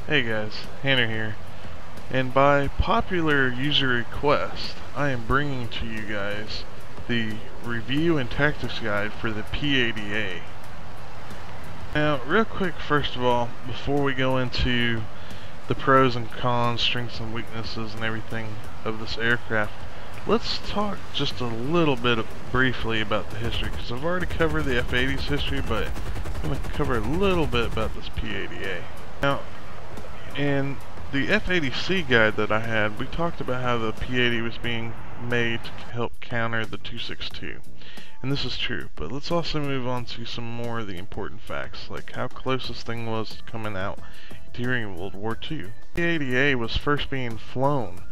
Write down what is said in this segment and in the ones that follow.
Hey guys, Hanor here, and by popular user request, I am bringing to you guys the review and tactics guide for the P-80A. Now, real quick, first of all, before we go into the pros and cons, strengths and weaknesses and everything of this aircraft, let's talk just a little bit briefly about the history, because I've already covered the F-80's history, but I'm going to cover a little bit about this P-80A. Now, in the F-80C guide that I had, we talked about how the P-80 was being made to help counter the 262. And this is true, but let's also move on to some more of the important facts, like how close this thing was to coming out during World War II. The P-80A was first being flown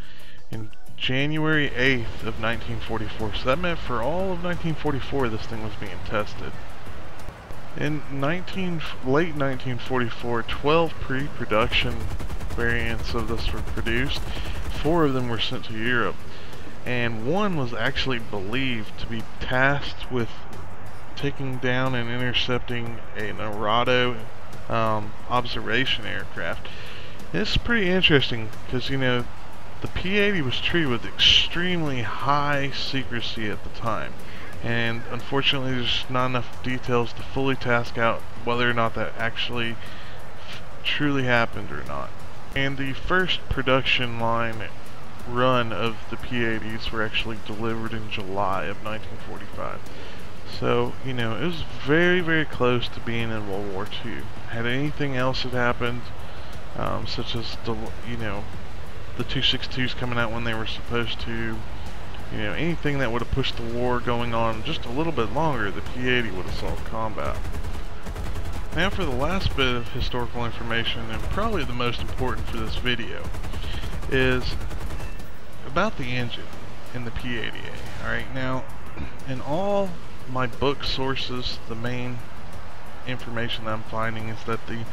in January 8th of 1944, so that meant for all of 1944 this thing was being tested. In late 1944, 12 pre-production variants of this were produced. 4 of them were sent to Europe, and one was actually believed to be tasked with taking down and intercepting an Ouroboros observation aircraft. And this is pretty interesting because, you know, the P-80 was treated with extremely high secrecy at the time. And unfortunately there's not enough details to fully task out whether or not that actually truly happened or not. And the first production line run of the P-80s were actually delivered in July of 1945. So, you know, it was very, very close to being in World War II. Had anything else had happened, such as, you know, the 262s coming out when they were supposed to, you know, anything that would have pushed the war going on just a little bit longer, the P-80 would have solved combat. Now for the last bit of historical information, and probably the most important for this video, is about the engine in the P-80A. Alright, now, in all my book sources, the main information that I'm finding is that the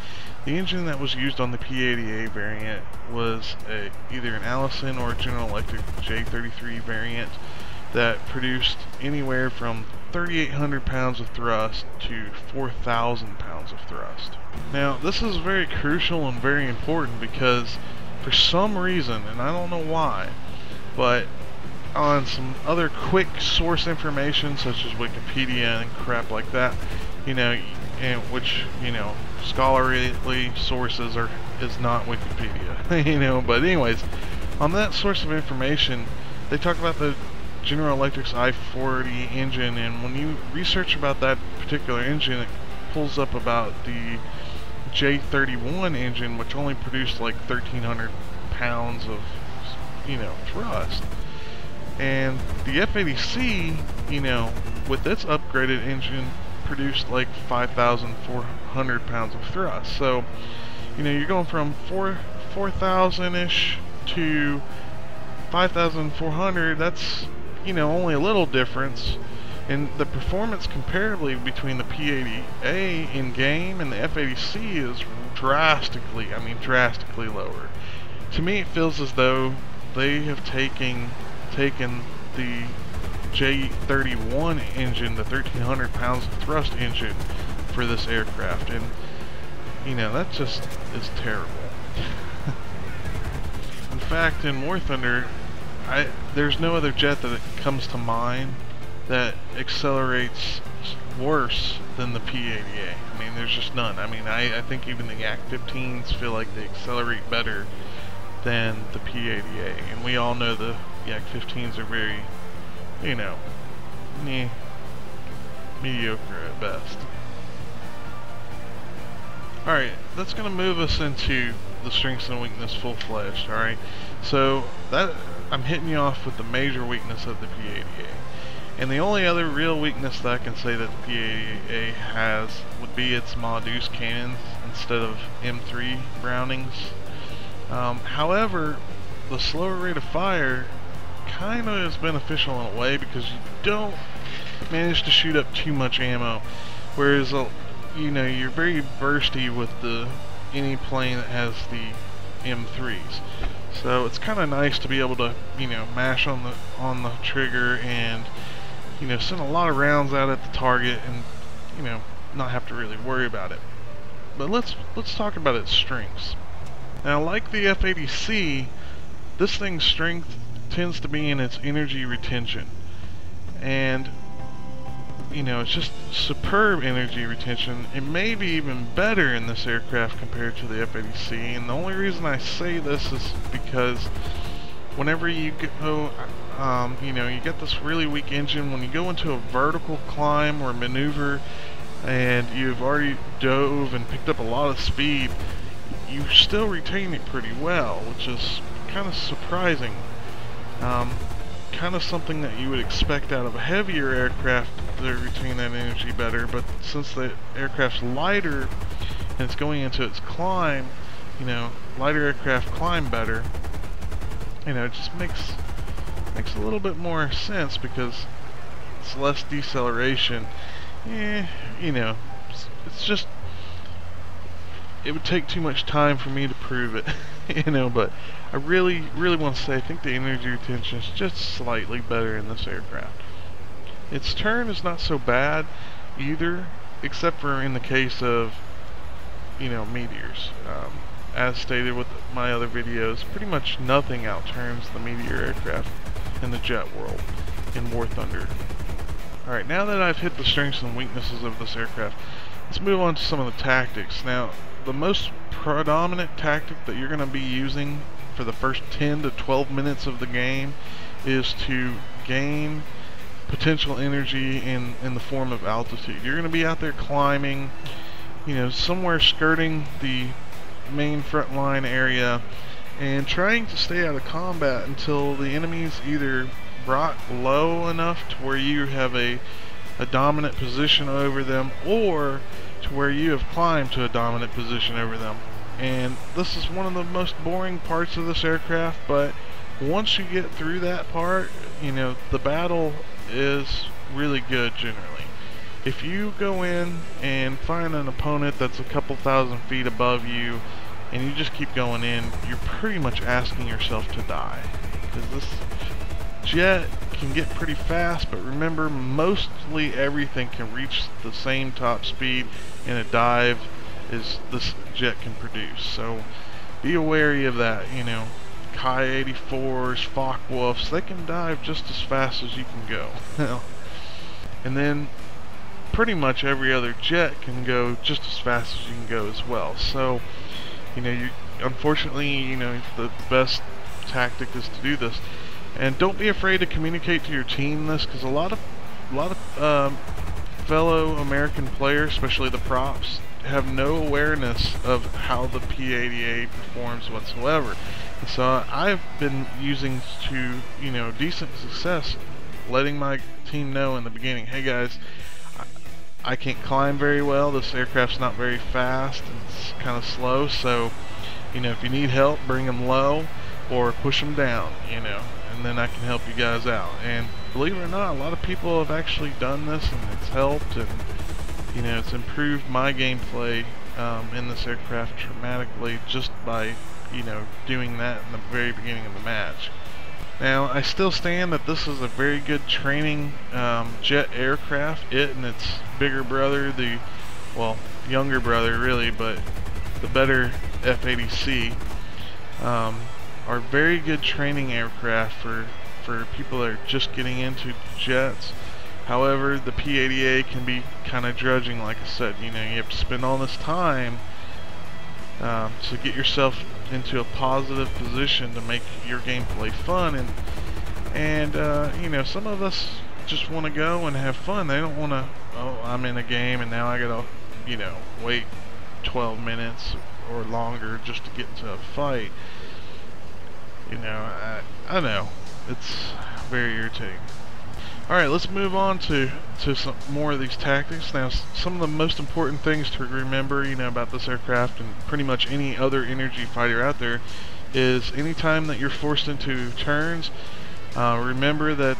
engine that was used on the P-80A variant was either an Allison or a General Electric J33 variant that produced anywhere from 3,800 pounds of thrust to 4,000 pounds of thrust. Now, this is very crucial and very important because for some reason, and I don't know why, but on some other quick source information such as Wikipedia and crap like that, you know, and which, you know, scholarly sources is not Wikipedia, you know, but anyways, on that source of information, they talk about the General Electric's I-40 engine, and when you research about that particular engine, it pulls up about the J31 engine, which only produced like 1,300 pounds of, you know, thrust. And the F-80C, you know, with its upgraded engine, produced like 5,400 pounds of thrust. So, you know, you're going from 4,000-ish to 5,400. That's, you know, only a little difference. And the performance comparatively between the P-80A in game and the F-80C is drastically, I mean drastically lower. To me it feels as though they have taken the J31 engine, the 1,300 pounds of thrust engine for this aircraft, and you know, that just is terrible. In fact, in War Thunder, there's no other jet that comes to mind that accelerates worse than the P-80A. I mean, there's just none. I mean, I think even the Yak-15s feel like they accelerate better than the P-80A, and we all know the Yak-15s are very, you know, mediocre at best. Alright, that's going to move us into the strengths and weakness full-fledged, alright? So, that I'm hitting you off with the major weakness of the P-80A. And the only other real weakness that I can say that the P-80A has would be its Ma-Deuce cannons instead of M3 Brownings. However, the slower rate of fire kind of is beneficial in a way because you don't manage to shoot up too much ammo, whereas you know, you're very bursty with any plane that has the M3s. So it's kind of nice to be able to, you know, mash on the trigger and, you know, send a lot of rounds out at the target and, you know, not have to really worry about it. But let's talk about its strengths. Now, like the F-80C, this thing's strength tends to be in its energy retention. And, you know, it's just superb energy retention. It may be even better in this aircraft compared to the F-80C. And the only reason I say this is because whenever you go, you know, you get this really weak engine, when you go into a vertical climb or maneuver and you've already dove and picked up a lot of speed, you still retain it pretty well, which is kind of surprising. Kind of something that you would expect out of a heavier aircraft to retain that energy better, but since the aircraft's lighter and it's going into its climb, you know, lighter aircraft climb better. You know, it just makes a little bit more sense because it's less deceleration. You know, it's just, it would take too much time for me to prove it, you know, but I really want to say I think the energy retention is just slightly better in this aircraft. Its turn is not so bad either, except for in the case of, you know, meteors. As stated with my other videos, pretty much nothing outturns the Meteor aircraft in the jet world in War Thunder. Alright, now that I've hit the strengths and weaknesses of this aircraft, let's move on to some of the tactics. Now, the most predominant tactic that you're going to be using for the first 10 to 12 minutes of the game is to gain potential energy in the form of altitude. You're going to be out there climbing, you know, somewhere skirting the main front line area and trying to stay out of combat until the enemy's either brought low enough to where you have a dominant position over them, or to where you have climbed to a dominant position over them. And this is one of the most boring parts of this aircraft, but once you get through that part, you know, the battle is really good generally. If you go in and find an opponent that's a couple thousand feet above you and you just keep going in, you're pretty much asking yourself to die, because this jet can get pretty fast, but remember, mostly everything can reach the same top speed in a dive as this jet can produce. So be wary of that. You know, Kai 84s, Focke-Wulfs, they can dive just as fast as you can go. And then pretty much every other jet can go just as fast as you can go as well. So, you know, unfortunately, you know, the best tactic is to do this. And don't be afraid to communicate to your team this, because a lot of fellow American players, especially the props, have no awareness of how the P-80A performs whatsoever. And so I've been using to, you know, decent success, letting my team know in the beginning, hey guys, I can't climb very well, this aircraft's not very fast, it's kind of slow, so, you know, if you need help, bring them low or push them down, you know, and then I can help you guys out. And believe it or not, a lot of people have actually done this, and it's helped, and, you know, it's improved my gameplay in this aircraft dramatically just by, you know, doing that in the very beginning of the match. Now, I still stand that this is a very good training jet aircraft. It and its bigger brother, well, younger brother really, but the better F-80C, are very good training aircraft for people that are just getting into jets. However, the P-80A can be kind of drudging, like I said. You know, you have to spend all this time to get yourself into a positive position to make your gameplay fun, and you know, some of us just want to go and have fun. They don't want to, oh, I'm in a game and now I gotta, you know, wait 12 minutes or longer just to get into a fight. You know, I know, it's very irritating. Alright, let's move on to some more of these tactics. Now, some of the most important things to remember, you know, about this aircraft and pretty much any other energy fighter out there is anytime that you're forced into turns, remember that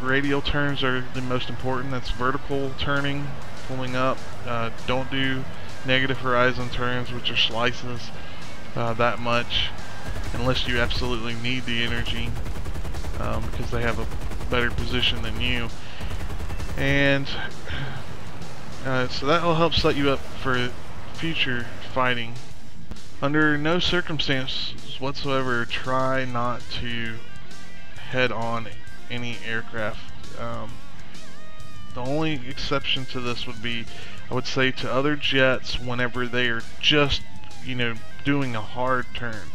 radial turns are the most important. That's vertical turning, pulling up. Don't do negative horizon turns, which are slices that much, unless you absolutely need the energy, because they have a better position than you. And so that will help set you up for future fighting. Under no circumstances whatsoever try not to head on any aircraft. The only exception to this would be, I would say, to other jets whenever they are just, doing a hard turn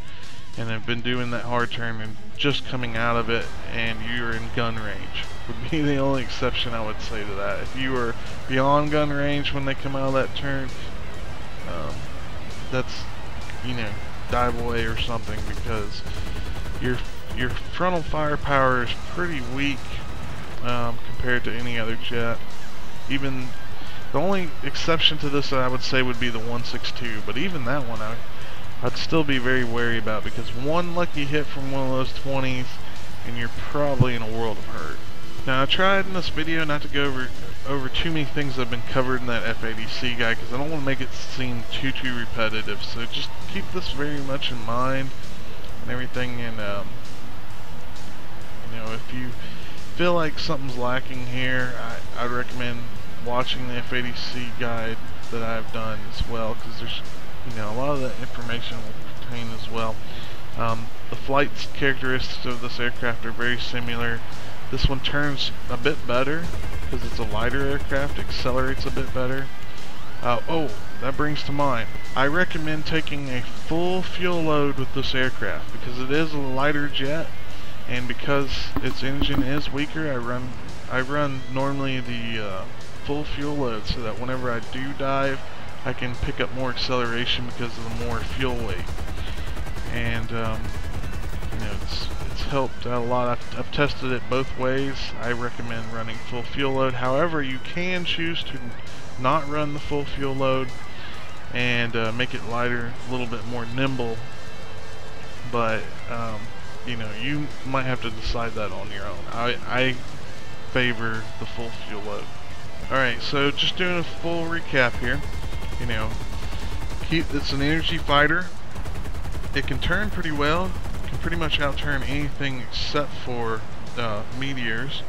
and have been doing that hard turn and just coming out of it and you're in gun range would be the only exception I would say to that. If you are beyond gun range when they come out of that turn, that's, dive away or something, because your frontal firepower is pretty weak compared to any other jet. Even the only exception to this I would say would be the 162, but even that one I'd still be very wary about, because one lucky hit from one of those 20s and you're probably in a world of hurt. Now, I tried in this video not to go over too many things that have been covered in that F80C guide, because I don't want to make it seem too repetitive, so just keep this very much in mind and everything. And if you feel like something's lacking here, I'd recommend watching the F80C guide that I've done as well, because there's a lot of that information will contain as well. The flight characteristics of this aircraft are very similar. This one turns a bit better because it's a lighter aircraft, accelerates a bit better. Oh, that brings to mind, I recommend taking a full fuel load with this aircraft, because it is a lighter jet, and because its engine is weaker, I run normally the full fuel load, so that whenever I do dive, I can pick up more acceleration because of the more fuel weight. And it's helped out a lot. I've tested it both ways. I recommend running full fuel load. However, you can choose to not run the full fuel load and make it lighter, a little bit more nimble. But you might have to decide that on your own. I favor the full fuel load. Alright, so just doing a full recap here. It's an energy fighter. It can turn pretty well. It can pretty much outturn anything except for meteors,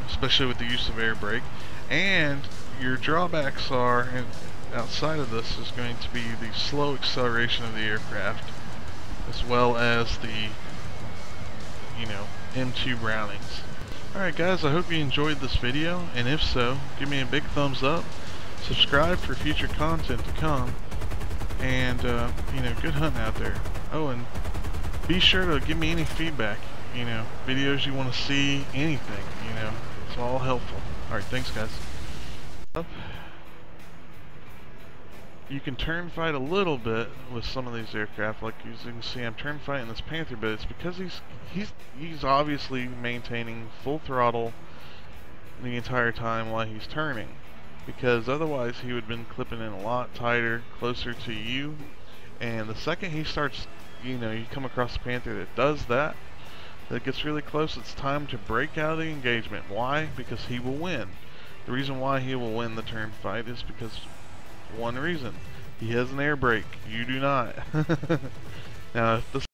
especially with the use of air brake. And your drawbacks are, outside of this, is going to be the slow acceleration of the aircraft, as well as the M2 Brownings. Alright guys, I hope you enjoyed this video, and if so, give me a big thumbs up, subscribe for future content to come, and good hunting out there. Oh, and be sure to give me any feedback, videos you want to see, anything, it's all helpful. Alright, thanks guys. You can turn fight a little bit with some of these aircraft, like you can see I'm turn fighting this Panther, but it's because he's obviously maintaining full throttle the entire time while he's turning, because otherwise he would have been clipping in a lot tighter, closer to you. And the second he starts, you come across a Panther that does that gets really close, it's time to break out of the engagement. Why? Because he will win. The reason why he will win the turn fight is because one reason: he has an air brake, you do not. Now if this